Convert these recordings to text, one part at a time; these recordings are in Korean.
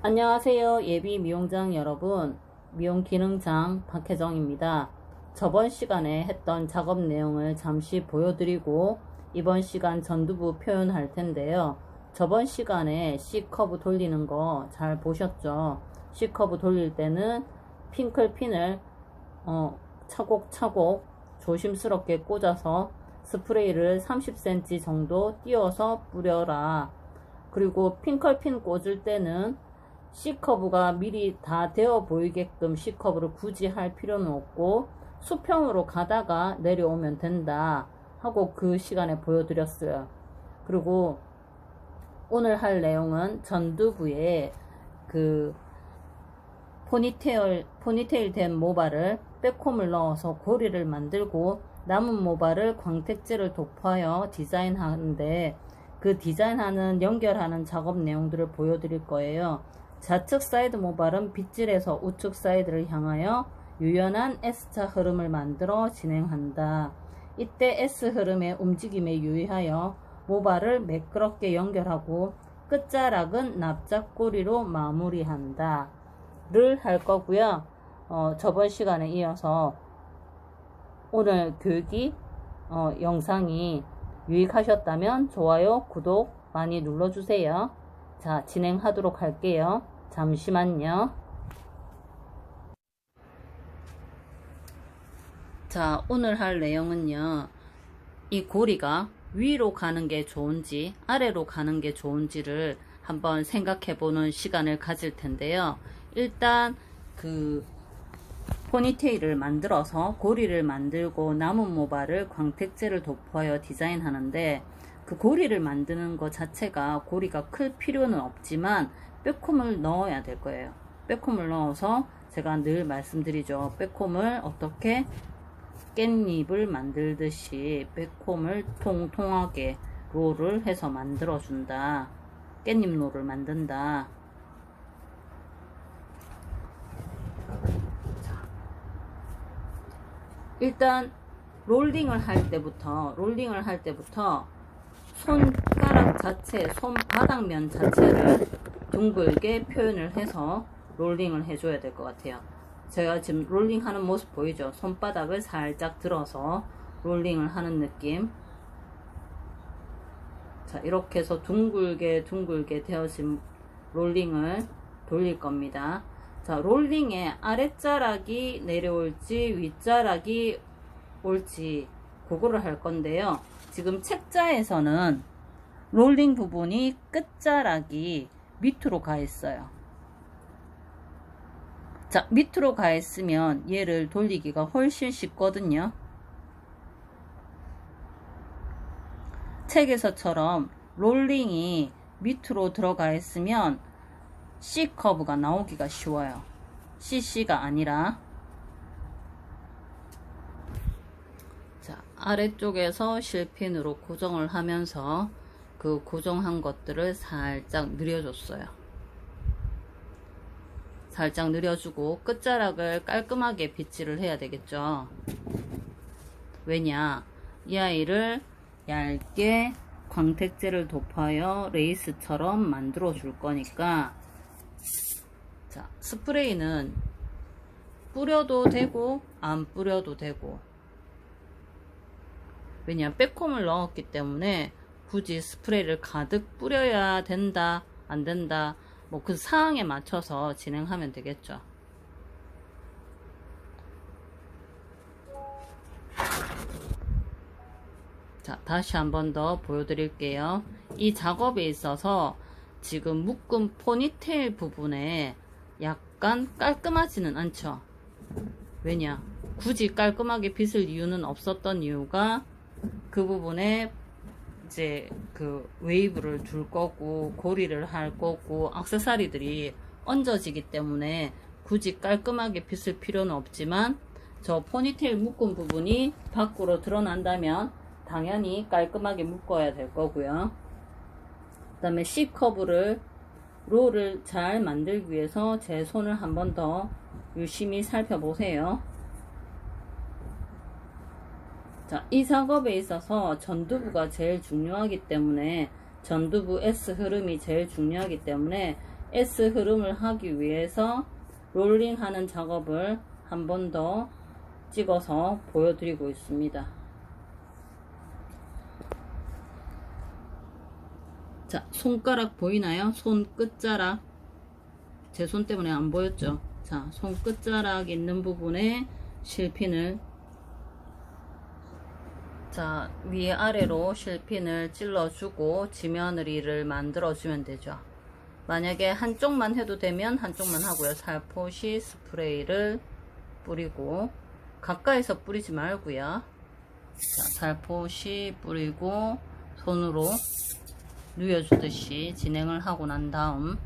안녕하세요. 예비 미용장 여러분. 미용 기능장 박혜정입니다. 저번 시간에 했던 작업 내용을 잠시 보여드리고 이번 시간 전두부 표현할 텐데요. 저번 시간에 C커브 돌리는 거 잘 보셨죠? C커브 돌릴 때는 핑클핀을 차곡차곡 조심스럽게 꽂아서 스프레이를 30cm 정도 띄워서 뿌려라. 그리고 핑클핀 꽂을 때는 C커브가 미리 다 되어 보이게끔 C커브를 굳이 할 필요는 없고 수평으로 가다가 내려오면 된다 하고 그 시간에 보여드렸어요. 그리고 오늘 할 내용은 전두부에 그 포니테일 된 모발을 백홈을 넣어서 고리를 만들고 남은 모발을 광택제를 도포하여 디자인하는데 그 디자인하는 연결하는 작업 내용들을 보여드릴 거예요. 좌측 사이드 모발은 빗질해서 우측 사이드를 향하여 유연한 S자 흐름을 만들어 진행한다. 이때 S 흐름의 움직임에 유의하여 모발을 매끄럽게 연결하고 끝자락은 납작고리로 마무리한다 를 할 거고요. 저번 시간에 이어서 오늘 교육이 영상이 유익하셨다면 좋아요, 구독 많이 눌러주세요. 자, 진행하도록 할게요. 잠시만요. 자, 오늘 할 내용은요. 이 고리가 위로 가는 게 좋은지 아래로 가는 게 좋은지를 한번 생각해 보는 시간을 가질 텐데요. 일단 그 포니테일을 만들어서 고리를 만들고 남은 모발을 광택제를 도포하여 디자인하는데 그 고리를 만드는 것 자체가 고리가 클 필요는 없지만 백홈을 넣어야 될 거예요. 백홈을 넣어서 제가 늘 말씀드리죠. 백홈을 어떻게 깻잎을 만들듯이 백홈을 통통하게 롤을 해서 만들어 준다. 깻잎 롤을 만든다. 일단 롤링을 할 때부터 손가락 자체, 손바닥면 자체를 둥글게 표현을 해서 롤링을 해줘야 될 것 같아요. 제가 지금 롤링 하는 모습 보이죠? 손바닥을 살짝 들어서 롤링을 하는 느낌. 자, 이렇게 해서 둥글게 되어진 롤링을 돌릴 겁니다. 자, 롤링의 아랫자락이 내려올지 윗자락이 올지 그거를 할 건데요. 지금 책자에서는 롤링 부분이 끝자락이 밑으로 가 있어요. 자, 밑으로 가 있으면 얘를 돌리기가 훨씬 쉽거든요. 책에서처럼 롤링이 밑으로 들어가 있으면 C커브가 나오기가 쉬워요. CC가 아니라. 자, 아래쪽에서 실핀으로 고정을 하면서 그 고정한 것들을 살짝 늘려줬어요. 살짝 늘려주고 끝자락을 깔끔하게 빗질을 해야 되겠죠. 왜냐, 이 아이를 얇게 광택제를 도포하여 레이스처럼 만들어 줄 거니까. 자, 스프레이는 뿌려도 되고 안 뿌려도 되고, 왜냐 백홈을 넣었기 때문에 굳이 스프레이를 가득 뿌려야 된다 안 된다 뭐 그 사항에 맞춰서 진행하면 되겠죠. 자, 다시 한번 더 보여드릴게요. 이 작업에 있어서 지금 묶은 포니테일 부분에 약간 깔끔하지는 않죠. 왜냐, 굳이 깔끔하게 빗을 이유는 없었던 이유가 그 부분에 이제 그 웨이브를 줄 거고 고리를 할 거고 액세서리들이 얹어지기 때문에 굳이 깔끔하게 빗을 필요는 없지만 저 포니테일 묶은 부분이 밖으로 드러난다면 당연히 깔끔하게 묶어야 될 거고요. 그 다음에 C커브를 롤을 잘 만들기 위해서 제 손을 한 번 더 유심히 살펴보세요. 자, 이 작업에 있어서 전두부가 제일 중요하기 때문에 전두부 S 흐름이 제일 중요하기 때문에 S 흐름을 하기 위해서 롤링 하는 작업을 한 번 더 찍어서 보여드리고 있습니다. 자, 손가락 보이나요? 손 끝자락. 제 손 때문에 안 보였죠? 자, 손 끝자락 있는 부분에 실핀을, 자, 위아래로 실핀을 찔러주고 지며느리를 만들어주면 되죠. 만약에 한쪽만 해도 되면 한쪽만 하고요. 살포시 스프레이를 뿌리고, 가까이서 뿌리지 말고요. 자, 살포시 뿌리고 손으로 누여주듯이 진행을 하고 난 다음,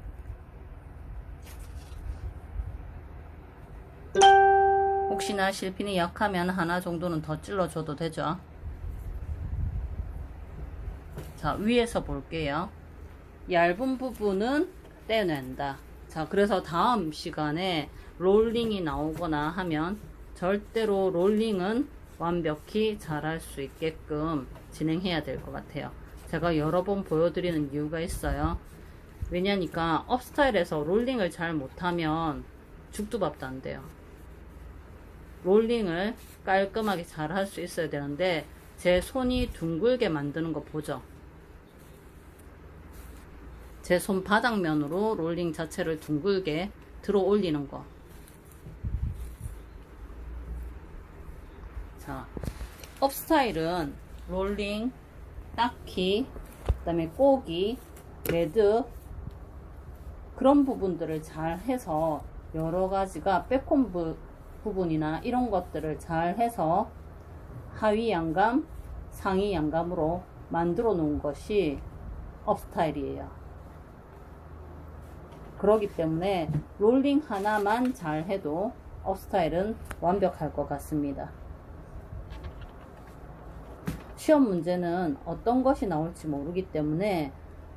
혹시나 실핀이 약하면 하나 정도는 더 찔러줘도 되죠. 자, 위에서 볼게요. 얇은 부분은 떼낸다. 자, 그래서 다음 시간에 롤링이 나오거나 하면 절대로 롤링은 완벽히 잘할 수 있게끔 진행해야 될 것 같아요. 제가 여러 번 보여드리는 이유가 있어요. 왜냐니까 업스타일에서 롤링을 잘 못하면 죽도 밥도 안 돼요. 롤링을 깔끔하게 잘 할 수 있어야 되는데, 제 손이 둥글게 만드는 거 보죠? 제 손 바닥면으로 롤링 자체를 둥글게 들어 올리는 거. 자, 업스타일은 롤링, 딱히, 그 다음에 꼬기, 레드, 그런 부분들을 잘 해서 여러 가지가 백홈 부분이나 이런 것들을 잘 해서 하위 양감, 상위 양감으로 만들어 놓은 것이 업스타일이에요. 그렇기 때문에 롤링 하나만 잘 해도 업스타일은 완벽할 것 같습니다. 시험 문제는 어떤 것이 나올지 모르기 때문에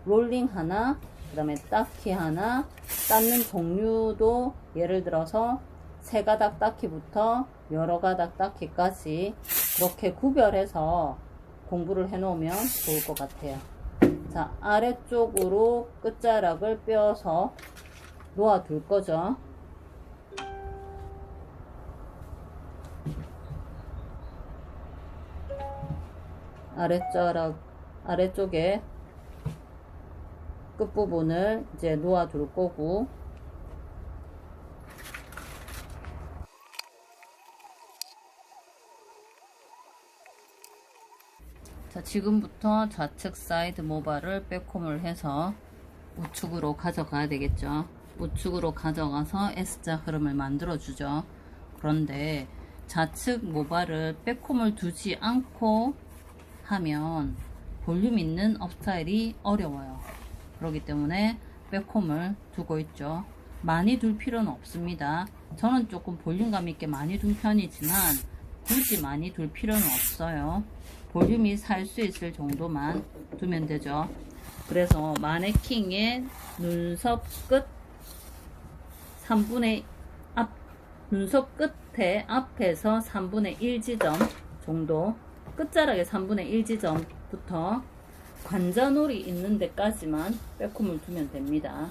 롤링 하나, 그 다음에 딱히 하나, 닦는 종류도 예를 들어서 세 가닥 닦기부터 여러 가닥 닦기까지 그렇게 구별해서 공부를 해 놓으면 좋을 것 같아요. 자, 아래쪽으로 끝자락을 빼어서 놓아 둘 거죠. 아래쪽에 끝부분을 이제 놓아 둘 거고, 자, 지금부터 좌측 사이드 모발을 백홈을 해서 우측으로 가져가야 되겠죠. 우측으로 가져가서 S자 흐름을 만들어 주죠. 그런데 좌측 모발을 백홈을 두지 않고 하면 볼륨 있는 업스타일이 어려워요. 그렇기 때문에 백홈을 두고 있죠. 많이 둘 필요는 없습니다. 저는 조금 볼륨감 있게 많이 둔 편이지만 굳이 많이 둘 필요는 없어요. 볼륨이 살 수 있을 정도만 두면 되죠. 그래서 마네킹의 눈썹 끝 3분의 눈썹 끝에 앞에서 3분의 1 지점 정도, 끝자락의 3분의 1 지점부터 관자놀이 있는 데까지만 백홈을 두면 됩니다.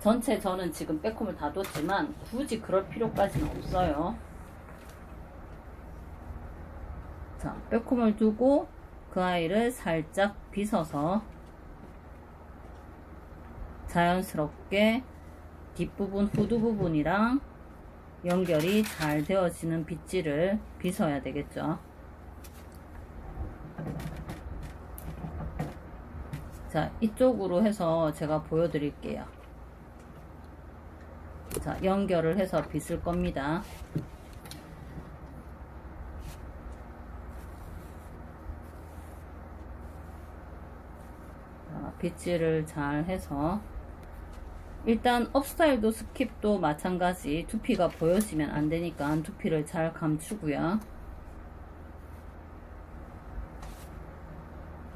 전체 저는 지금 백홈을 다 뒀지만 굳이 그럴 필요까지는 없어요. 자, 백홈을 두고 그 아이를 살짝 빗어서 자연스럽게 뒷부분, 후두 부분이랑 연결이 잘 되어지는 빗질을 빗어야 되겠죠. 자, 이쪽으로 해서 제가 보여드릴게요. 자, 연결을 해서 빗을 겁니다. 자, 빗질을 잘 해서, 일단 업스타일도 스킵도 마찬가지 두피가 보여지면 안 되니까 두피를 잘 감추고요.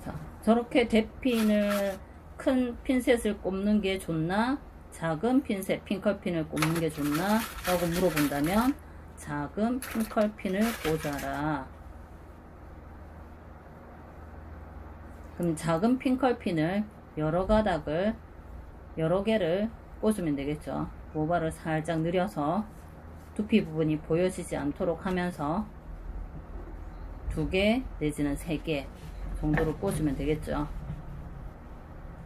자, 저렇게 대핀을 큰 핀셋을 꼽는 게 좋나, 작은 핀셋 핑컬핀을 꼽는 게 좋나 라고 물어본다면 작은 핑컬핀을 꽂아라. 그럼 작은 핑컬핀을 여러 가닥을 여러 개를 꽂으면 되겠죠. 모발을 살짝 늘려서 두피 부분이 보여지지 않도록 하면서 2개 내지는 3개 정도로 꽂으면 되겠죠.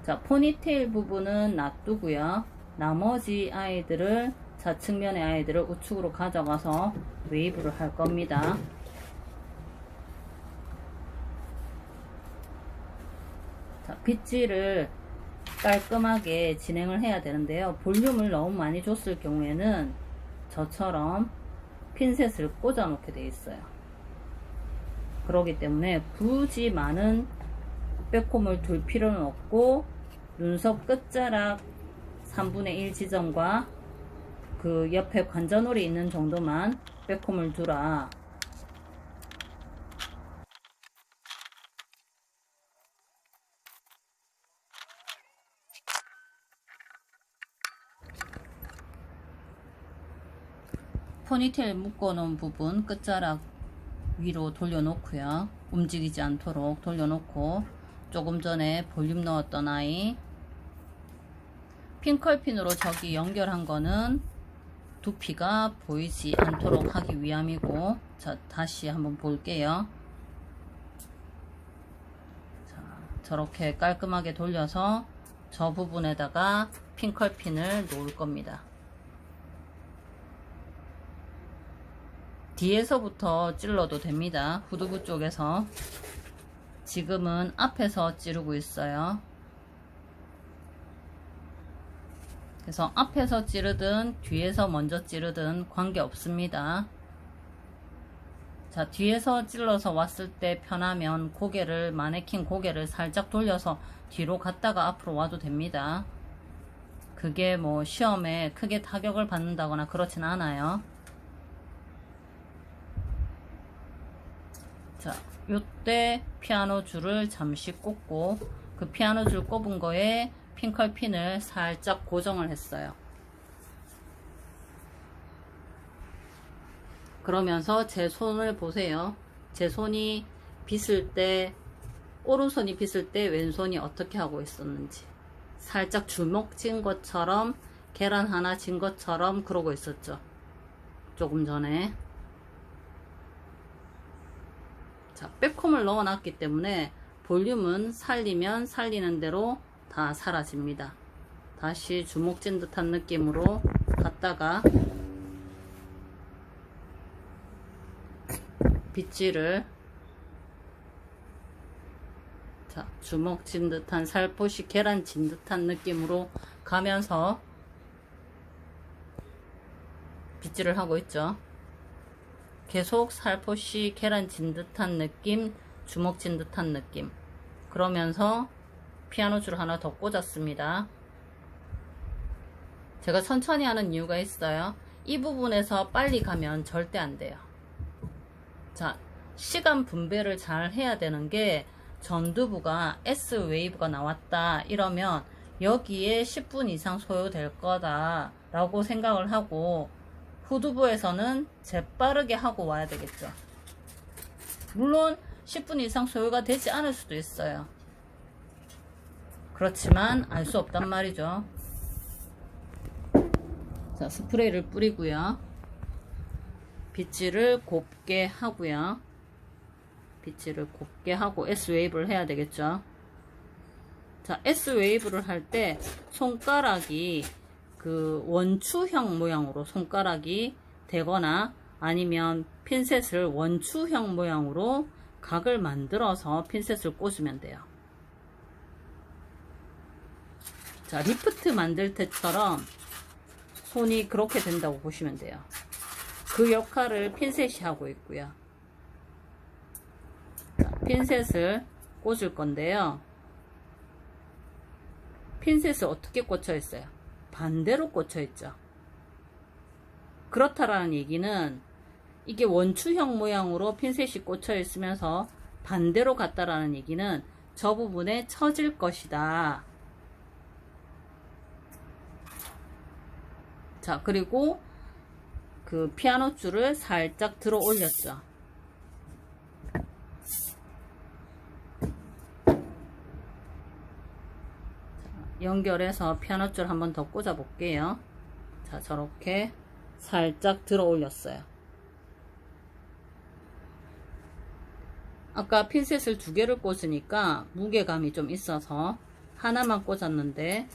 자, 포니테일 부분은 놔두고요. 나머지 아이들을, 좌측면의 아이들을 우측으로 가져가서 웨이브를 할 겁니다. 자, 빗질을 깔끔하게 진행을 해야 되는데요. 볼륨을 너무 많이 줬을 경우에는 저처럼 핀셋을 꽂아 놓게 되어 있어요. 그렇기 때문에 굳이 많은 백홈을 둘 필요는 없고, 눈썹 끝자락 3분의 1 지점과 그 옆에 관자놀이 있는 정도만 백홈을 두라. 포니테일 묶어 놓은 부분 끝자락 위로 돌려놓고요. 움직이지 않도록 돌려놓고, 조금 전에 볼륨 넣었던 아이 핑컬핀으로 저기 연결한 거는 두피가 보이지 않도록 하기 위함이고, 자, 다시 한번 볼게요. 자, 저렇게 깔끔하게 돌려서 저 부분에다가 핑컬핀을 놓을 겁니다. 뒤에서부터 찔러도 됩니다. 후두부 쪽에서. 지금은 앞에서 찌르고 있어요. 그래서 앞에서 찌르든 뒤에서 먼저 찌르든 관계없습니다. 자, 뒤에서 찔러서 왔을 때 편하면 고개를, 마네킹 고개를 살짝 돌려서 뒤로 갔다가 앞으로 와도 됩니다. 그게 뭐 시험에 크게 타격을 받는다거나 그렇진 않아요. 자, 요때 피아노 줄을 잠시 꽂고, 그 피아노 줄 꼽은 거에 핑컬핀을 살짝 고정을 했어요. 그러면서 제 손을 보세요. 제 손이 빗을 때, 오른손이 빗을 때 왼손이 어떻게 하고 있었는지. 살짝 주먹 쥔 것처럼, 계란 하나 쥔 것처럼 그러고 있었죠. 조금 전에. 자, 백홈을 넣어 놨기 때문에 볼륨은 살리면 살리는 대로 다 사라집니다. 다시 주먹 쥔 듯한 느낌으로 갔다가 빗질을, 자, 주먹 쥔 듯한, 살포시 계란 진 듯한 느낌으로 가면서 빗질을 하고 있죠. 계속 살포시 계란 진 듯한 느낌, 주먹 진 듯한 느낌. 그러면서 피아노 줄 하나 더 꽂았습니다. 제가 천천히 하는 이유가 있어요. 이 부분에서 빨리 가면 절대 안 돼요. 자, 시간 분배를 잘 해야 되는 게, 전두부가 S 웨이브가 나왔다 이러면 여기에 10분 이상 소요될 거다 라고 생각을 하고, 후두부에서는 재빠르게 하고 와야 되겠죠. 물론 10분 이상 소요가 되지 않을 수도 있어요. 그렇지만 알 수 없단 말이죠. 자, 스프레이를 뿌리고요. 빗질을 곱게 하고요. 빗질을 곱게 하고 S웨이브를 해야 되겠죠. 자, S웨이브를 할 때 손가락이 그 원추형 모양으로 손가락이 되거나, 아니면 핀셋을 원추형 모양으로 각을 만들어서 핀셋을 꽂으면 돼요. 자, 리프트 만들 때처럼 손이 그렇게 된다고 보시면 돼요. 그 역할을 핀셋이 하고 있고요. 자, 핀셋을 꽂을 건데요. 핀셋이 어떻게 꽂혀 있어요? 반대로 꽂혀 있죠. 그렇다라는 얘기는, 이게 원추형 모양으로 핀셋이 꽂혀 있으면서 반대로 갔다라는 얘기는 저 부분에 처질 것이다. 자, 그리고 그 피아노 줄을 살짝 들어 올렸죠. 연결해서 피아노줄 한번 더 꽂아 볼게요. 자, 저렇게 살짝 들어 올렸어요. 아까 핀셋을 2개를 꽂으니까 무게감이 좀 있어서 하나만 꽂았는데,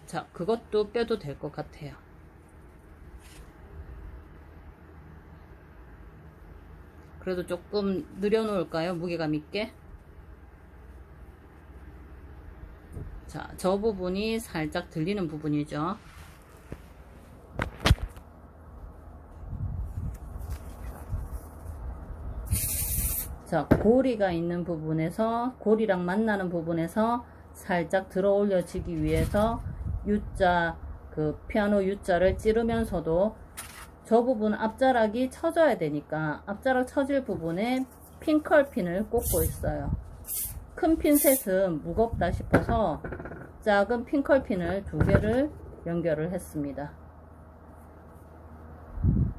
자, 그것도 빼도 될 것 같아요. 그래도 조금 늘려놓을까요? 무게감 있게. 자, 저 부분이 살짝 들리는 부분이죠. 자, 고리가 있는 부분에서, 고리랑 만나는 부분에서 살짝 들어 올려지기 위해서 U자, 그 피아노 U자를 찌르면서도 저 부분 앞자락이 쳐져야 되니까 앞자락 쳐질 부분에 핑컬핀을 꽂고 있어요. 큰 핀셋은 무겁다 싶어서 작은 핑컬핀을 2개를 연결을 했습니다.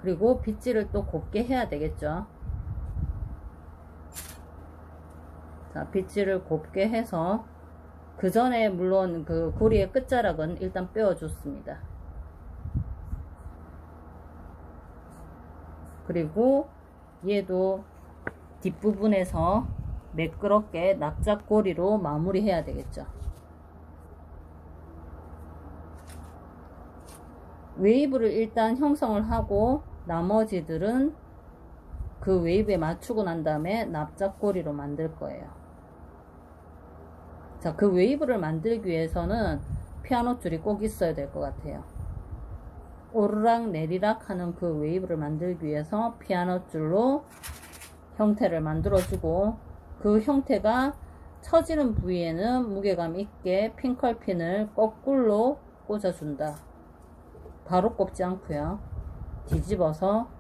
그리고 빗질을 또 곱게 해야 되겠죠. 자, 빗질을 곱게 해서 그 전에 물론 그 고리의 끝자락은 일단 빼어줬습니다. 그리고 얘도 뒷부분에서 매끄럽게 납작고리로 마무리해야 되겠죠. 웨이브를 일단 형성을 하고 나머지들은 그 웨이브에 맞추고 난 다음에 납작고리로 만들 거예요. 자, 그 웨이브를 만들기 위해서는 피아노 줄이 꼭 있어야 될 것 같아요. 오르락 내리락 하는 그 웨이브를 만들기 위해서 피아노 줄로 형태를 만들어주고, 그 형태가 처지는 부위에는 무게감 있게 핑컬핀을 거꾸로 꽂아준다. 바로 꼽지 않고요. 뒤집어서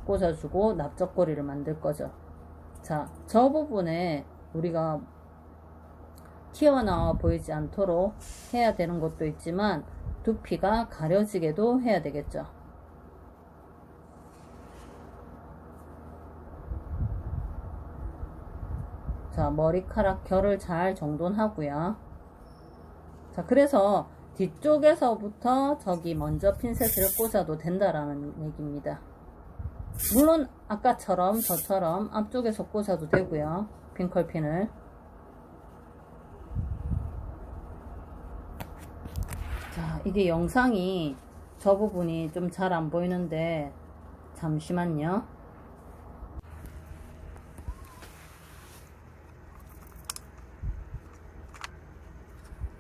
꽂아주고 납작고리를 만들 거죠. 자, 저 부분에 우리가 튀어나와 보이지 않도록 해야 되는 것도 있지만 두피가 가려지게도 해야 되겠죠. 자, 머리카락 결을 잘 정돈하고요. 자, 그래서 뒤쪽에서부터 저기 먼저 핀셋을 꽂아도 된다라는 얘기입니다. 물론 아까처럼 저처럼 앞쪽에서 꽂아도 되고요. 핑컬핀을. 자, 이게 영상이 저 부분이 좀 잘 안 보이는데 잠시만요.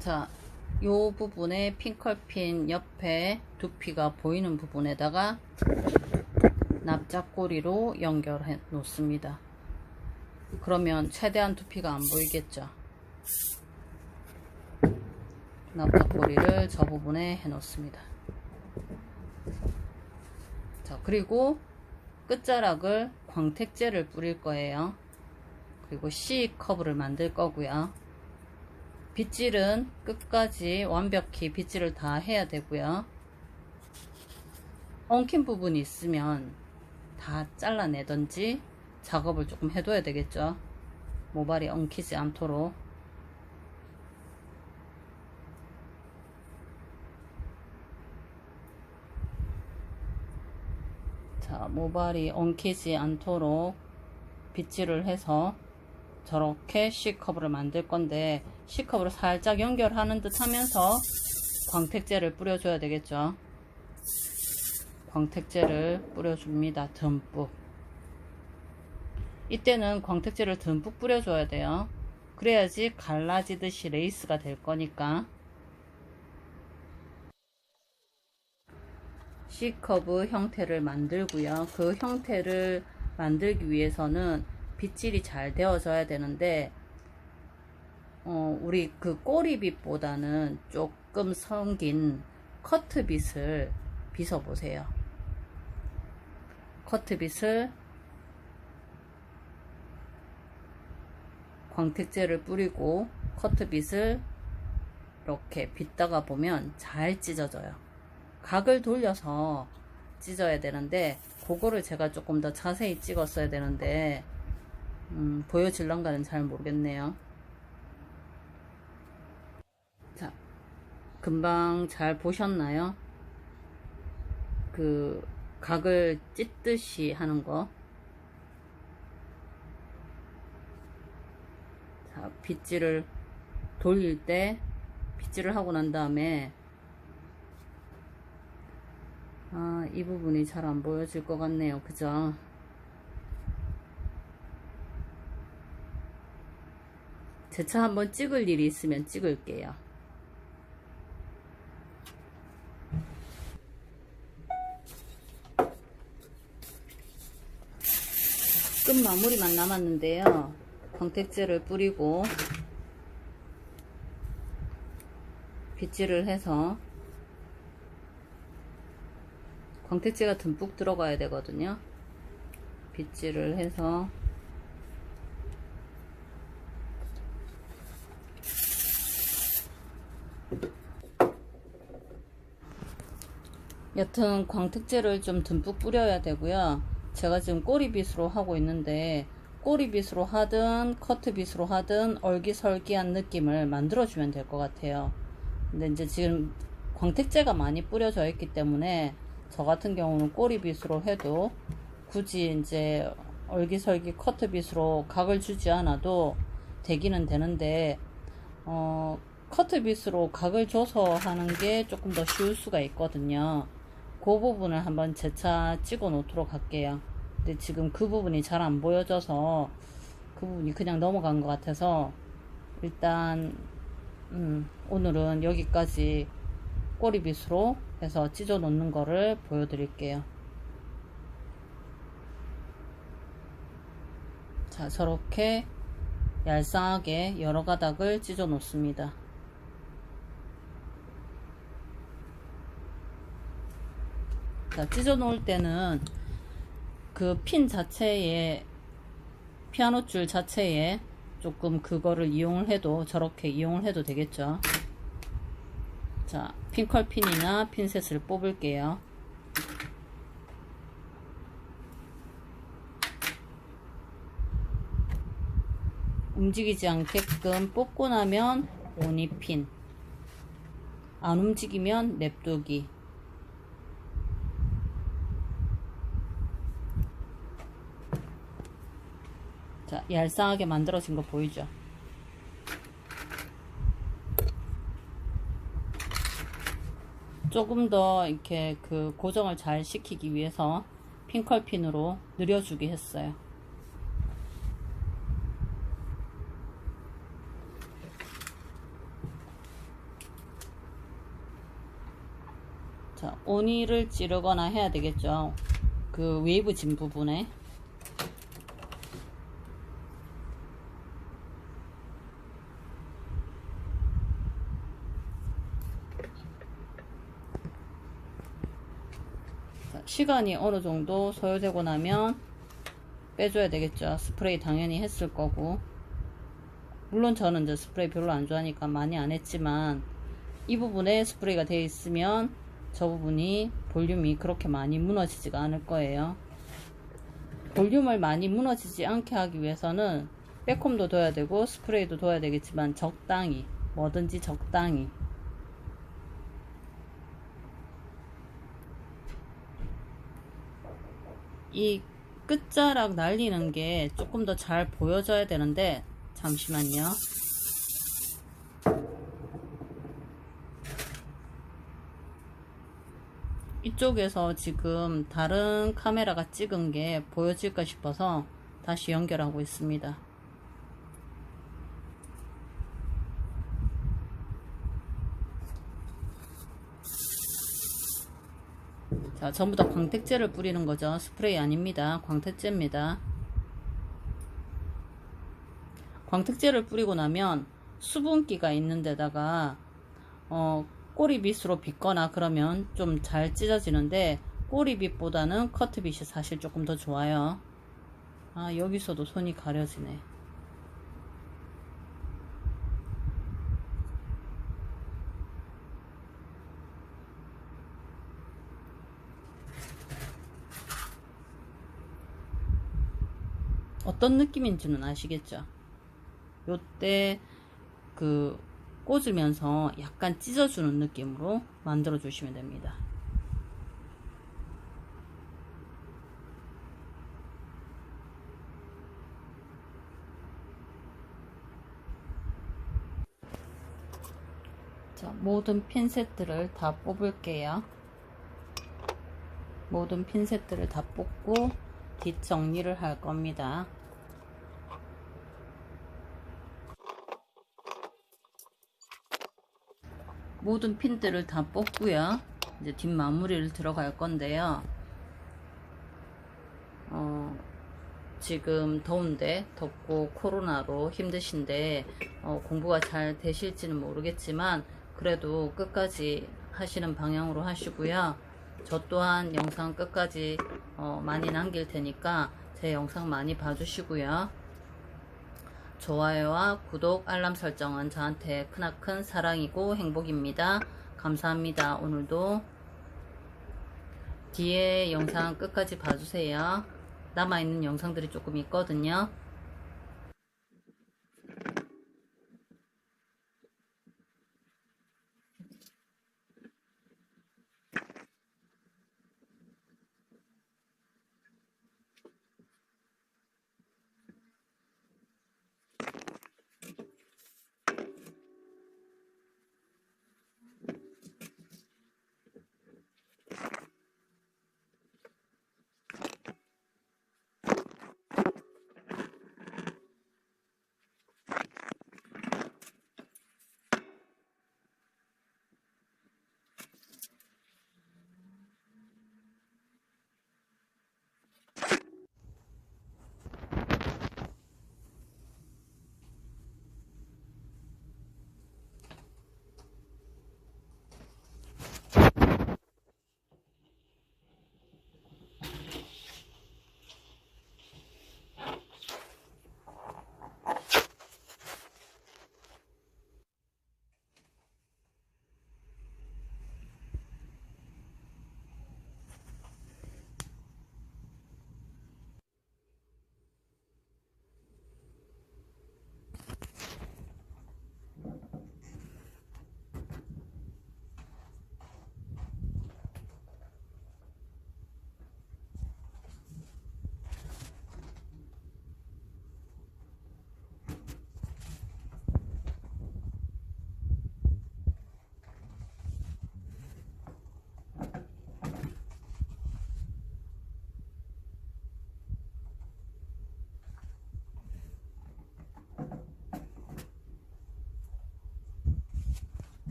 자, 요 부분에 핑컬핀 옆에 두피가 보이는 부분에다가 납작고리로 연결해 놓습니다. 그러면 최대한 두피가 안 보이겠죠. 납작고리를 저 부분에 해 놓습니다. 자, 그리고 끝자락을 광택제를 뿌릴 거예요. 그리고 C 커브를 만들 거고요. 빗질은 끝까지 완벽히 빗질을 다 해야 되고요. 엉킨 부분이 있으면 다 잘라내든지 작업을 조금 해둬야 되겠죠. 모발이 엉키지 않도록. 자, 모발이 엉키지 않도록 빗질을 해서 저렇게 C커브를 만들 건데, C커브를 살짝 연결하는 듯 하면서 광택제를 뿌려줘야 되겠죠. 광택제를 뿌려줍니다. 듬뿍. 이때는 광택제를 듬뿍 뿌려줘야 돼요. 그래야지 갈라지듯이 레이스가 될 거니까. C커브 형태를 만들고요. 그 형태를 만들기 위해서는 빗질이 잘 되어져야 되는데, 우리 그 꼬리빗보다는 조금 성긴 커트빗을 빗어 보세요. 커트빗을 광택제를 뿌리고 커트빗을 이렇게 빗다가 보면 잘 찢어져요. 각을 돌려서 찢어야 되는데, 그거를 제가 조금 더 자세히 찍었어야 되는데 보여질런가는 잘 모르겠네요. 금방 잘 보셨나요? 그 각을 찢듯이 하는 거. 자, 빗질을 돌릴 때 빗질을 하고 난 다음에 이 부분이 잘 안 보여질 것 같네요. 그죠? 재차 한번 찍을 일이 있으면 찍을게요. 끝 마무리만 남았는데요. 광택제를 뿌리고 빗질을 해서 광택제가 듬뿍 들어가야 되거든요. 빗질을 해서 여튼 광택제를 좀 듬뿍 뿌려야 되고요. 제가 지금 꼬리빗으로 하고 있는데 꼬리빗으로 하든 커트빗으로 하든 얼기설기한 느낌을 만들어주면 될 것 같아요. 근데 이제 지금 광택제가 많이 뿌려져 있기 때문에 저 같은 경우는 꼬리빗으로 해도 굳이 이제 얼기설기 커트빗으로 각을 주지 않아도 되기는 되는데 커트빗으로 각을 줘서 하는 게 조금 더 쉬울 수가 있거든요. 그 부분을 한번 재차 찍어 놓도록 할게요. 근데 지금 그 부분이 잘 안 보여져서 그 부분이 그냥 넘어간 것 같아서 일단 오늘은 여기까지 꼬리빗으로 해서 찢어 놓는 거를 보여드릴게요. 자, 저렇게 얄쌍하게 여러 가닥을 찢어 놓습니다. 자, 찢어 놓을 때는 그 핀 자체에 피아노 줄 자체에 조금 그거를 이용을 해도 저렇게 이용을 해도 되겠죠. 자, 핀컬핀이나 핀셋을 뽑을게요. 움직이지 않게끔 뽑고 나면 오니핀, 안 움직이면 냅두기. 자, 얄쌍하게 만들어진 거 보이죠? 조금 더 이렇게 그 고정을 잘 시키기 위해서 핀컬핀으로 늘려주기 했어요. 자, 오니를 찌르거나 해야 되겠죠. 그 웨이브 진 부분에. 자, 시간이 어느 정도 소요되고 나면 빼줘야 되겠죠. 스프레이 당연히 했을 거고. 물론 저는 이제 스프레이 별로 안 좋아하니까 많이 안 했지만 이 부분에 스프레이가 되어 있으면 저 부분이 볼륨이 그렇게 많이 무너지지가 않을 거예요. 볼륨을 많이 무너지지 않게 하기 위해서는 백홈도 둬야 되고 스프레이도 둬야 되겠지만 적당히, 뭐든지 적당히. 이 끝자락 날리는 게 조금 더 잘 보여져야 되는데 잠시만요. 이쪽에서 지금 다른 카메라가 찍은 게 보여질까 싶어서 다시 연결하고 있습니다. 자, 전부 다 광택제를 뿌리는 거죠. 스프레이 아닙니다. 광택제입니다. 광택제를 뿌리고 나면 수분기가 있는 데다가 꼬리빗으로 빗거나 그러면 좀 잘 찢어지는데 꼬리빗보다는 커트빗이 사실 조금 더 좋아요. 여기서도 손이 가려지네. 어떤 느낌인지는 아시겠죠? 요때 그 꽂으면서 약간 찢어주는 느낌으로 만들어 주시면 됩니다. 자, 모든 핀셋들을 다 뽑을게요. 모든 핀셋들을 다 뽑고 뒷정리를 할 겁니다. 모든 핀들을 다 뽑고요. 이제 뒷마무리를 들어갈 건데요. 지금 더운데, 덥고 코로나로 힘드신데 공부가 잘 되실지는 모르겠지만 그래도 끝까지 하시는 방향으로 하시고요. 저 또한 영상 끝까지 많이 남길 테니까 제 영상 많이 봐주시고요. 좋아요와 구독, 알람 설정은 저한테 크나큰 사랑이고 행복입니다. 감사합니다. 오늘도 뒤에 영상 끝까지 봐주세요. 남아있는 영상들이 조금 있거든요.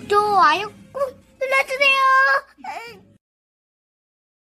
좋아요 꾹 눌러주세요.